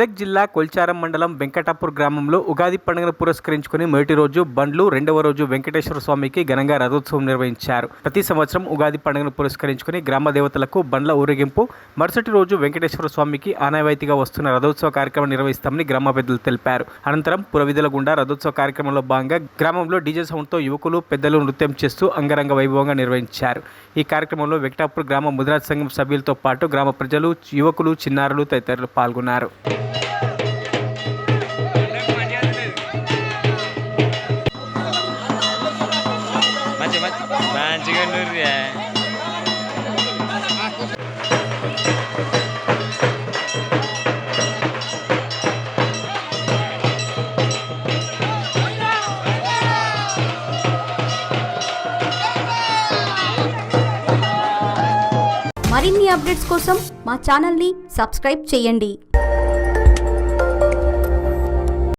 మెదక్ జిల్లా కొల్చారం మండలం వెంకటాపూర్ గ్రామంలో ఉగాది పండుగను పురస్కరించుకుని మొదటి రోజు బండ్లు, రెండవ రోజు వెంకటేశ్వర స్వామికి ఘనంగా రథోత్సవం నిర్వహించారు. ప్రతి సంవత్సరం ఉగాది పండుగను పురస్కరించుకుని గ్రామ దేవతలకు బండ్ల ఊరేగింపు, మరుసటి రోజు వెంకటేశ్వర స్వామికి ఆనవాయితీగా వస్తున్న రథోత్సవ కార్యక్రమం నిర్వహిస్తామని గ్రామ పెద్దలు తెలిపారు. అనంతరం పురవిధుల గుండా రథోత్సవ కార్యక్రమంలో భాగంగా గ్రామంలో డీజే సౌండ్తో యువకులు, పెద్దలు నృత్యం చేస్తూ అంగరంగ వైభవంగా నిర్వహించారు. ఈ కార్యక్రమంలో వెంకటాపూర్ గ్రామ ముద్రాజ్ సంఘం సభ్యులతో పాటు గ్రామ ప్రజలు, యువకులు, చిన్నారులు తదితరులు పాల్గొన్నారు. మరిన్ని అప్డేట్స్ కోసం మా ఛానల్ని సబ్స్క్రైబ్ చేయండి.